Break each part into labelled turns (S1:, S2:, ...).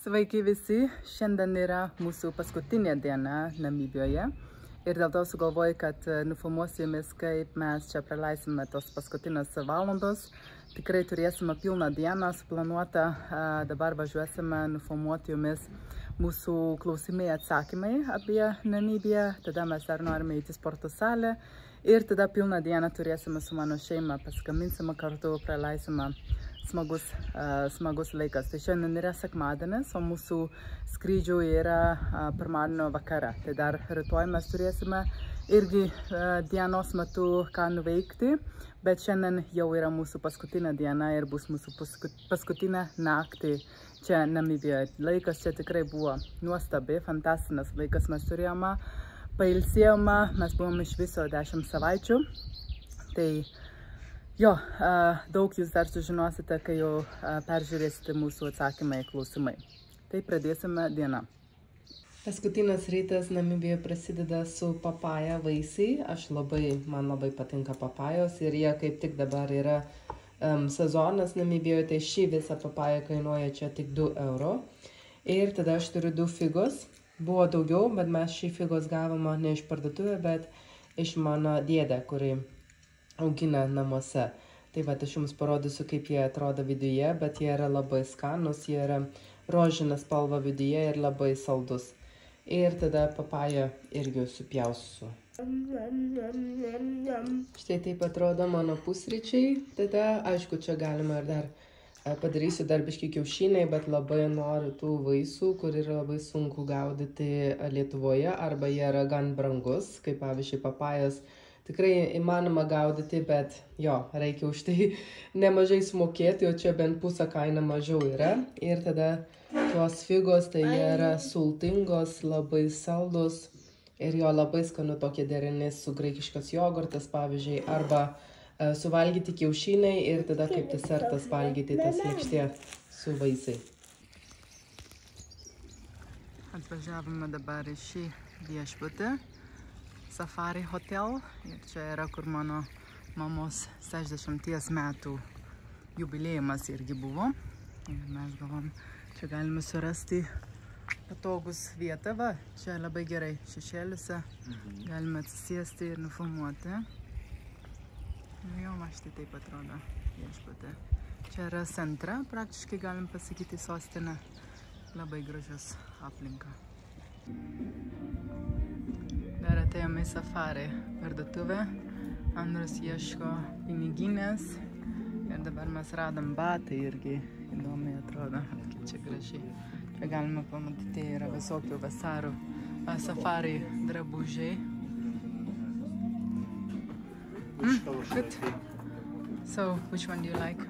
S1: Sveiki visi, šiandien yra mūsų paskutinė diena Namibijoje ir dėl to sugalvoju, kad nufilmuosiu jumis, kaip mes čia praleisime tos paskutinės valandos. Tikrai turėsime pilną dieną suplanuotą, dabar važiuosime nufilmuoti jumis mūsų klausimai atsakymai apie Namibiją, tada mes dar norime įti sporto salę ir tada pilną dieną turėsime su mano šeima, paskaminsime kartu, praleisime smagus laikas. Tai šiandien yra sekmadienis, o mūsų skrydžių yra pirmadienio vakare. Tai dar rytoj mes turėsime irgi dienos metu ką nuveikti, bet šiandien jau yra mūsų paskutinė diena ir bus mūsų paskutinė naktį čia Namibijoje. Laikas čia tikrai buvo nuostabi, fantastinis laikas mes turėjome, pailsėjome, mes buvome iš viso 10 savaičių. Tai jo, daug jūs dar sužinosite, kai jau peržiūrėsite mūsų atsakymai į klausimai. Tai pradėsime dieną. Paskutinis rytas Namibijoje prasideda su papaja vaisiai. Man labai patinka papajos ir jie kaip tik dabar yra sezonas Namibijoje, tai ši visa papaja kainuoja čia tik 2 €. Ir tada aš turiu 2 figos. Buvo daugiau, bet mes šį figos gavome ne iš parduotuvės, bet iš mano dėdę, kuri augina namuose. Tai va, aš jums parodysiu, kaip jie atrodo viduje, bet jie yra labai skanus, jie yra rožinė spalva viduje ir labai saldus. Ir tada papają irgi supjausiu. Štai taip atrodo mano pusryčiai. Tada, aišku, čia galima ir dar padarysiu dar biškį kiaušiniai, bet labai noriu tų vaisių, kur yra labai sunku gaudyti Lietuvoje, arba jie yra gan brangus, kaip pavyzdžiui papajas. Tikrai įmanoma gaudyti, bet jo, reikia už tai nemažai sumokėti, o čia bent pusę kaina mažiau yra. Ir tada tuos figos, tai jie yra sultingos, labai saldus ir jo labai skanu tokie derinės su graikiškas jogurtas, pavyzdžiui, arba suvalgyti kiaušiniai ir tada kaip desertas valgyti tas lėkštė su vaisiai. Atvažiavome dabar į šį viešbutį. Safari Hotel ir čia yra, kur mano mamos 60 metų jubilėjimas irgi buvo. Ir mes galvom, čia galime surasti patogus vietą, va, čia labai gerai šešėliuose, galime atsisėsti ir nufilmuoti. Jo, štai taip atrodo viešbutė. Čia yra centra, praktiškai galim pasakyti sostinę, labai gražios aplinka. Dar atėjome į safari parduotuvę, Andrius ieško piniginės ir dabar mes radom batai irgi įdomiai atrodo, kaip čia gražiai. Čia galime pamatyti, yra visokių vasarų safari drabužiai. Good. So, which one do you like?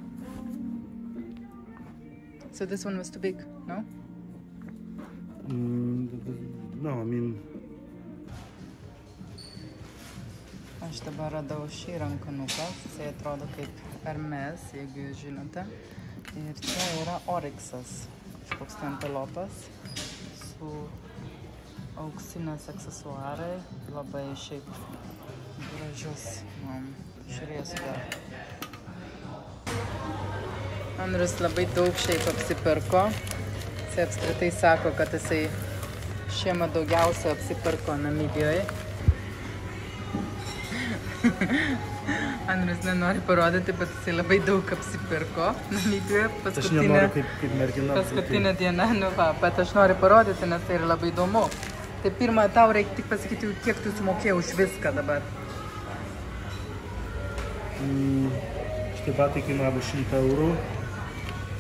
S1: So this one was too big, no?
S2: No, I mean...
S1: Aš dabar radau šį rankinuką, jisai atrodo kaip Hermes, jeigu jūs žinote. Ir čia yra Oryxas, kažkoks antilopas su auksinės aksesuarai, labai šiaip gražius. Žiūrėsiu dar. Andrius labai daug šiaip apsipirko. Jisai apskritai sako, kad jisai šiemet daugiausia apsipirko Namibijoje. Andrius nenori parodyti, bet jisai labai daug apsipirko Namibijoje.
S2: Aš nenoriu kaip mergina.
S1: Paskutinė diena, nu va, bet aš noriu parodyti, nes tai yra labai įdomu. Tai pirmą, tau reikia tik pasakyti, kiek tu sumokėjai už viską dabar.
S2: Šitie batai kainavo 100 €.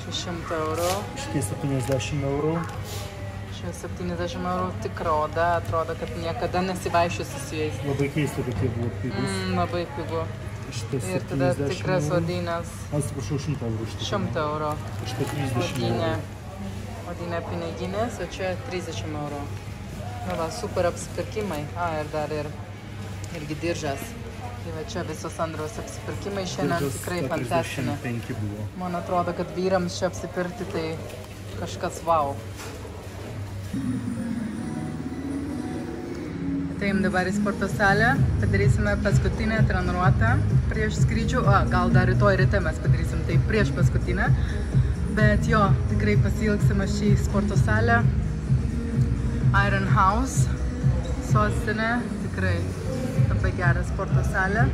S1: Čia 100 €.
S2: Šitie 70 €.
S1: Čia 70 € tikra oda, atrodo, kad niekada nesivaišiusi su jais.
S2: Labai keista, kad jie buvo pigus.
S1: Labai pigu. Ir tada tikras odinės.
S2: Atsiprašau, 100 €.
S1: 100 €.
S2: Šitie 30 €.
S1: Odinė piniginės, o čia 30 €. Na va, super apsipirkimai. Ir dar irgi diržas. Tai va, čia visos Andriaus apsipirkimai šiandien tikrai fantastinė.
S2: 45 buvo.
S1: Man atrodo, kad vyrams čia apsipirkti tai kažkas wow. Atėjom dabar į sporto salę, padarysime paskutinę treniruotę prieš skrydžių, gal dar rytoj ryte mes padarysim tai prieš paskutinę. Bet jo, tikrai pasiilgsime šį sporto salę. Iron House, sostinė, tikrai labai gera sporto salė.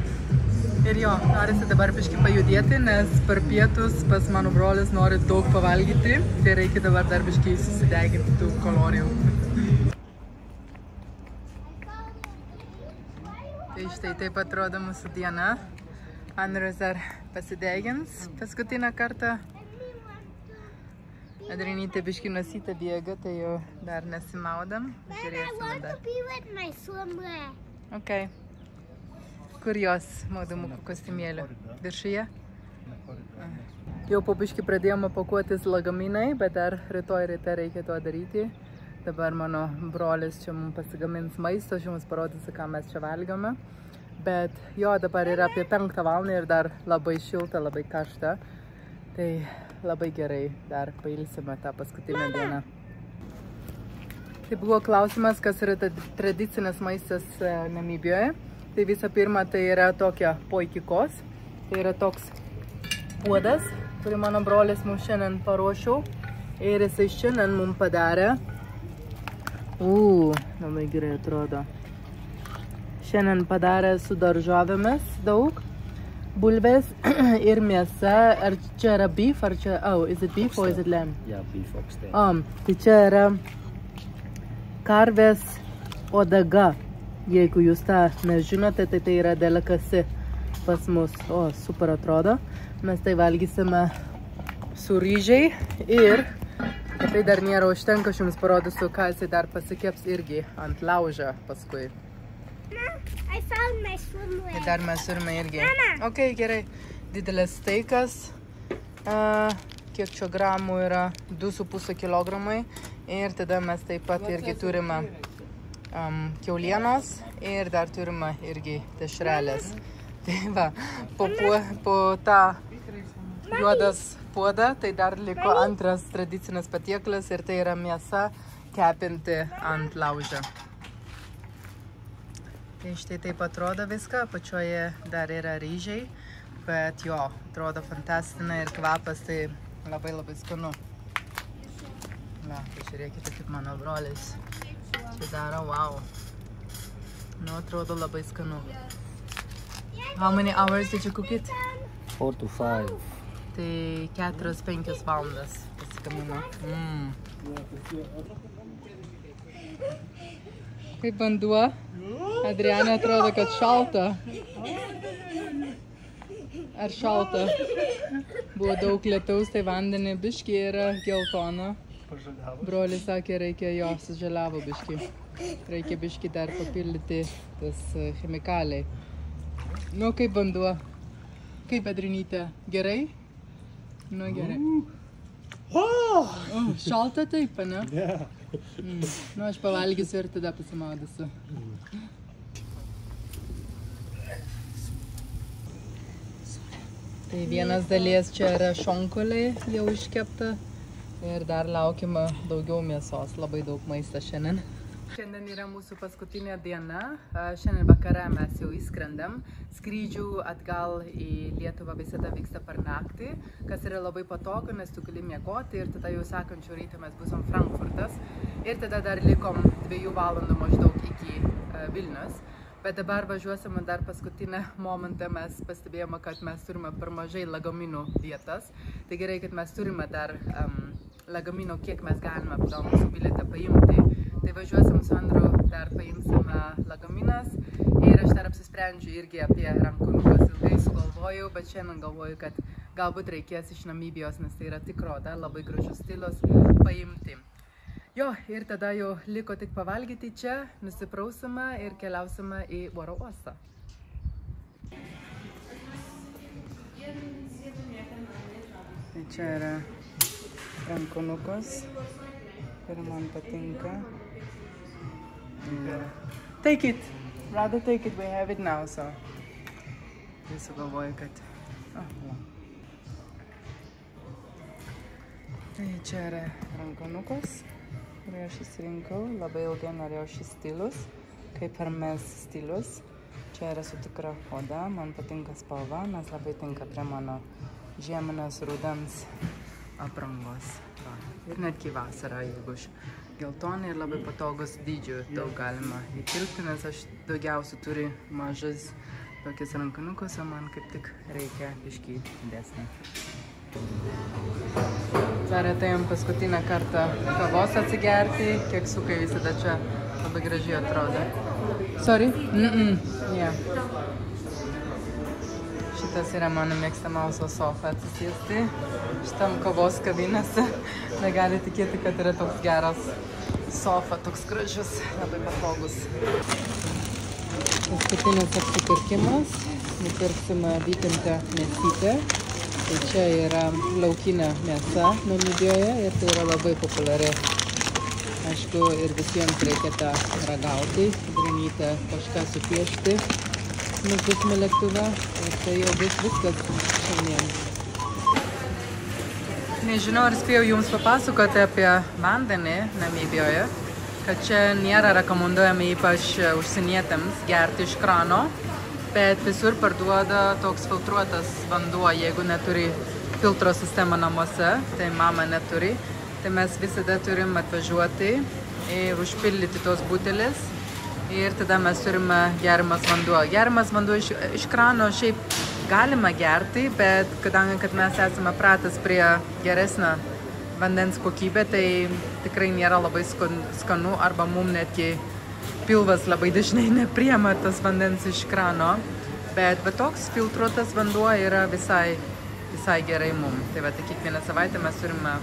S1: Ir jo, norisi dabar biškį pajudėti, nes per pietus pas mano brolis nori daug pavalgyti. Tai reikia dabar dar biškį susideginti tų kalorijų. Tai štai taip atrodo mūsų diena. Andrius dar pasidegins paskutinę kartą. Adrianytė biškį nosytę bėga, tai jau dar nesimaudam. Žiūrėsime dar. Ok. Kur jos maudamukų kostiumėlio? Viršuje? Jau po biškį pradėjome pakuotis lagaminai, bet dar rytoj ryte reikia to daryti. Dabar mano brolis čia mums pasigamins maisto, aš jums parodysiu, ką mes čia valgome. Bet jo, dabar yra apie 5 valandą ir dar labai šilta, labai karšta. Tai labai gerai, dar pailsime tą paskutinę dieną. Tai buvo klausimas, kas yra tradicinis maistas Namibijoje. Tai visą pirma, tai yra tokia poikikos. Tai yra toks puodas, kurį mano brolis mums šiandien paruošiau. Ir jisai šiandien mums padarė. Labai gerai atrodo. Šiandien padarė su daržovėmis daug. Bulvės ir mėsa. Ar čia yra beef, ar čia... is it beef or is it lamb?
S2: Yeah, beef oxtail.
S1: Tai čia yra karvės odaga. Jeigu jūs tą nežinote, tai tai yra delikasi pas mus. Super atrodo. Mes tai valgysime su ryžiai ir tai dar nėra užtenka, aš jums parodysiu, ką jisai dar pasikeps irgi ant laužą paskui.
S3: I found my swimwear.
S1: Tai dar mes turime irgi. Ok, gerai. Didelis steikas. Kiek čia gramų yra? 2,5 kilogramai. Ir tada mes taip pat irgi turime kiaulienos ir dar turime irgi dešrelės. Tai va, po tą juodas puodą, tai dar liko antras tradicinis patieklas ir tai yra mėsa kepinti ant laužą. Tai štai taip atrodo viską, apačioje dar yra ryžiai, bet jo, atrodo fantastinai ir kvapas tai labai labai skanu. Va, pažiūrėkite, kaip mano brolis čia daro, wow. Nu, atrodo labai skanu. How many hours did you cook it?
S2: 4 to 5.
S1: Tai 4-5 valandas pasigamino. Kaip vanduo. Adriana atrodo, kad šalta. Ar šalta? Buvo daug lietaus, tai vandenį biškį yra geltona. Brolis sakė, reikia jo sužaliavo biškį. Reikia biškį dar papildyti tas chemikaliai. Nu, kaip vanduo. Kaip Adrianytė? Gerai? Nu, gerai. Šalta taip, ne?
S2: Yeah.
S1: Nu, aš pavalgysiu ir tada pasimaudysiu. Tai vienas dalies čia yra šonkauliai jau iškepta ir dar laukime daugiau mėsos, labai daug maisto šiandien. Šiandien yra mūsų paskutinė diena. Šiandien vakare mes jau įskrendam. Skrydžių atgal į Lietuvą visada vyksta per naktį, kas yra labai patogu, nes tu gali miegoti ir tada jau sekančių ryto mes busom Frankfurtas. Ir tada dar likom 2 valandų maždaug iki Vilnius. Bet dabar važiuosime dar paskutinę momentą, mes pastebėjome, kad mes turime per mažai lagaminų vietas. Tai gerai, kad mes turime dar lagaminų, kiek mes galime pagal mūsų bilietą paimti. Tai važiuosim su Andriu, dar paimsime lagaminas ir aš dar apsisprendžiu irgi apie rankonukus. Ilgai sugalvojau, bet šiandien galvoju, kad galbūt reikės iš Namibijos, nes tai yra tikro, dar labai gražus stilius paimti. Jo, ir tada jau liko tik pavalgyti čia, nusiprausime ir keliausime į oro uostą. Tai čia yra rankonukas ir man patinka. Take it! Rather take it, we have it now, so. Visų galvoju, kad... Tai čia yra rankonukas, kurį aš įsirinkau. Labai ilgai norėjau šis stilius, kaip Hermes stilius. Čia yra su tikra oda, man patinka spalva, nes labai tinka prie mano žieminės rudens aprangos. Va. Ir netgi vasarą, jeigu geltonai ir labai patogus dydžių daug galima įtilpti, nes aš daugiausiai turiu mažas tokius rankinukus, o man kaip tik reikia biškį didesnį. Dar atėjom paskutinę kartą kavos atsigerti, keksiukai visada čia labai gražiai atrodo. Sorry? Yeah. Šitas yra mano mėgstamiausio sofa atsisėsti. Šitam kavos kavinėse negali tikėti, kad yra toks geras sofa, toks gražus, labai patogus. Paskutinis apsipirkimas. Nupirksime vytintą mėsytę. Tai čia yra laukinė mėsa Namibijoje ir tai yra labai populiari. Aišku, ir visiems reikia tą ragauti, Drenytę kažką supiešti. Mes būsime lėktuve ir tai jau bus viskas šiandien. Nežinau, ar spėjau jums papasakoti apie vandenį Namibijoje, kad čia nėra rekomenduojama ypač užsienietėms gerti iš krano, bet visur parduoda toks filtruotas vanduo, jeigu neturi filtro sistemą namuose, tai mama neturi. Tai mes visada turim atvažiuoti ir užpildyti tos butelis ir tada mes turime geriamas vanduo. Geriamas vanduo iš krano šiaip galima gerti, bet kadangi kad mes esame pratas prie geresnio vandens kokybę, tai tikrai nėra labai skanu arba mum netgi pilvas labai dažnai nepriema tas vandens iš krano. Bet toks filtruotas vanduo yra visai gerai mum. Tai va, tai kiekvieną savaitę mes turime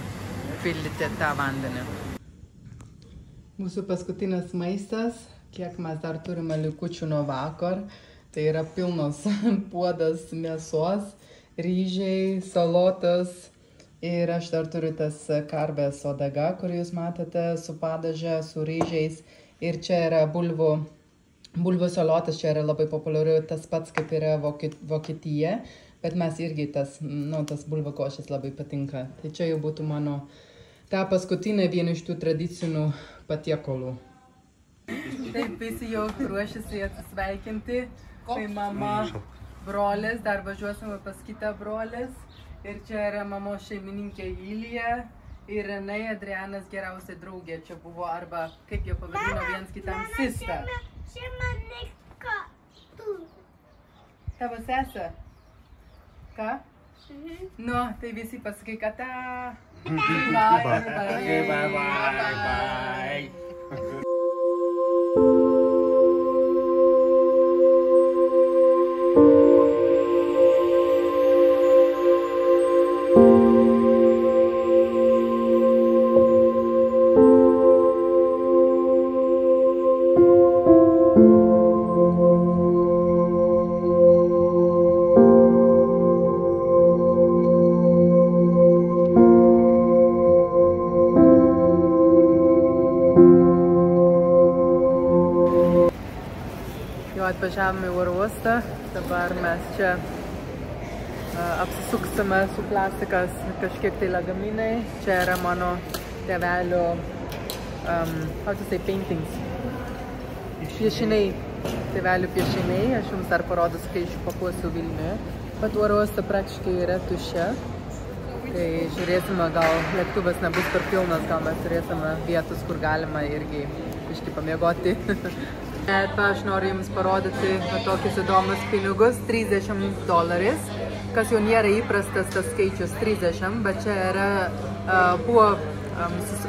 S1: pildyti tą vandenį. Mūsų paskutinis maistas, kiek mes dar turime likučių nuo vakar, tai yra pilnas puodas mėsos, ryžiai, salotas ir aš dar turiu tas karvės uodega, kurį jūs matote, su padaže, su ryžiais. Ir čia yra bulvių salotas, čia yra labai populiaru, tas pats kaip yra Vokietija, bet mes irgi tas bulvių košės labai patinka. Tai čia jau būtų mano ta paskutinė viena iš tų tradicinių patiekalų. Taip, visi jau ruošiasi atsisveikinti. Tai mama, brolis, dar važiuosime pas kitą brolis. Ir čia yra mamos šeimininkė Ilija. Ir Renai, Adrianas geriausia draugė čia buvo, arba kaip jie pavadino viens kitam sister. Tavo sesė? Ką? Nu, tai visi pasakyk, kad bye. Atvažiavome į oro uostą, dabar mes čia apsisuksime su plastikas kažkiek tai lagaminai. Čia yra mano tėvelio, paintings, piešiniai, tėvelio piešiniai. Aš jums dar parodysiu, kai išpakuosiu Vilniuje. Bet oro uosta praktiškai yra tuščia. Tai žiūrėsime, gal lėktuvas nebus per pilnas, gal mes turėsime vietus, kur galima irgi biškį pamiegoti. Bet aš noriu jums parodyti tokius įdomus pinigus, $30, kas jau nėra įprastas tas skaičius 30, bet čia yra, buvo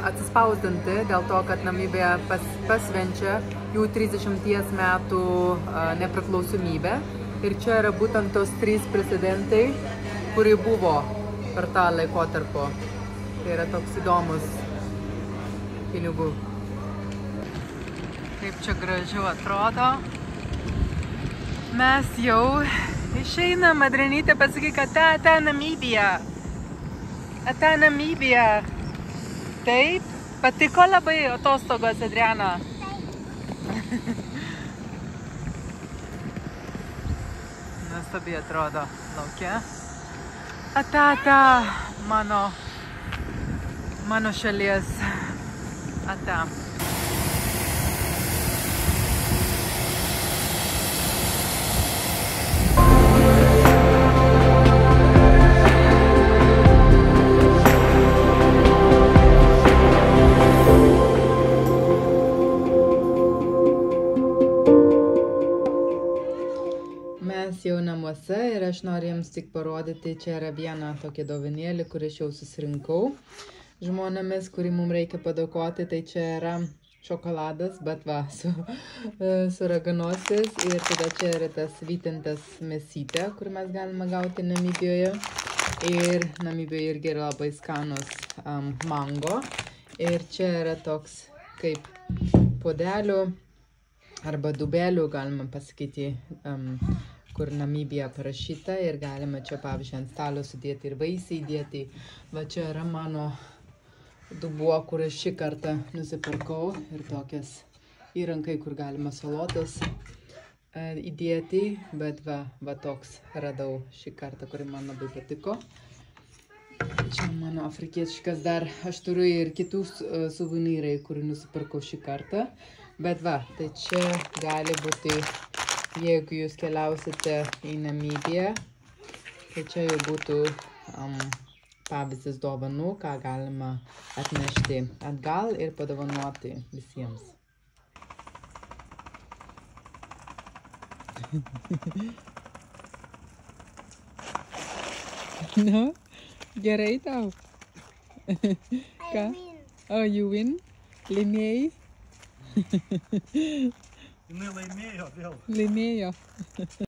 S1: atsispausdinti dėl to, kad Namibija pasvenčia jų 30 metų nepriklausomybę. Ir čia yra būtent tos 3 prezidentai, kurie buvo per tą laikotarpį. Tai yra toks įdomus pinigų. Kaip čia gražiau atrodo. Mes jau išeinam, Adrenytė pasakyk, kad ata Namibija. Ata Namibija. Taip, patiko labai atostogos, Adriana? Nuostabiai atrodo lauke. Ata, mano šalies ata. namuose ir aš noriu jums tik parodyti, čia yra viena tokia dovanėlė, kurį aš jau susirinkau žmonėmis, kurį mums reikia padėkoti, tai čia yra šokoladas, bet va, su raganosis ir tada čia yra tas vytintas mėsytė, kur mes galime gauti Namibijoje ir Namibijoje irgi yra labai skanus mango ir čia yra toks kaip podelių arba dubelių, galima pasakyti, kur Namibija parašyta ir galima čia, pavyzdžiui, ant stalo sudėti ir vaisiai įdėti. Va čia yra mano dubuo, kur aš šį kartą nusipirkau ir tokias įrankai, kur galima salotas įdėti, bet va toks radau šį kartą, kurį man labai patiko. Čia mano afrikietiškas dar, aš turiu ir kitų suvenyrai, kurį nusipirkau šį kartą. Bet va, tai čia gali būti, jeigu jūs keliausite į Namibiją, tai čia jau būtų pavyzdys dovanų, ką galima atnešti atgal ir padovanoti visiems. No? Gerai tau? Ką? Oh, you win? Laimėjai?
S2: Jinai laimėjo vėl.
S1: Laimėjo.